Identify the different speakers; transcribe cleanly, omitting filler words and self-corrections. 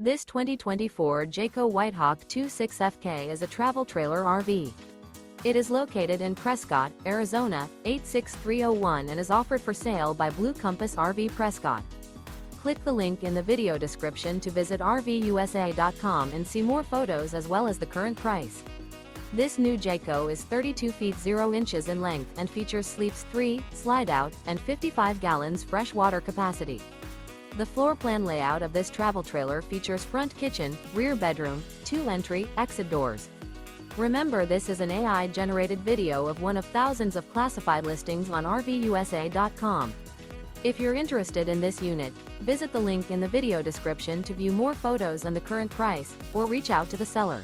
Speaker 1: This 2024 Jayco White Hawk 26FK is a travel trailer RV. It is located in Prescott, Arizona, 86301 and is offered for sale by Blue Compass RV Prescott. Click the link in the video description to visit RVUSA.com and see more photos as well as the current price. This new Jayco is 32 feet 0 inches in length and features sleeps 3, slide-out, and 55 gallons fresh water capacity. The floor plan layout of this travel trailer features front kitchen, rear bedroom, 2 entry, exit doors. Remember, this is an AI-generated video of one of thousands of classified listings on RVUSA.com. If you're interested in this unit, visit the link in the video description to view more photos and the current price, or reach out to the seller.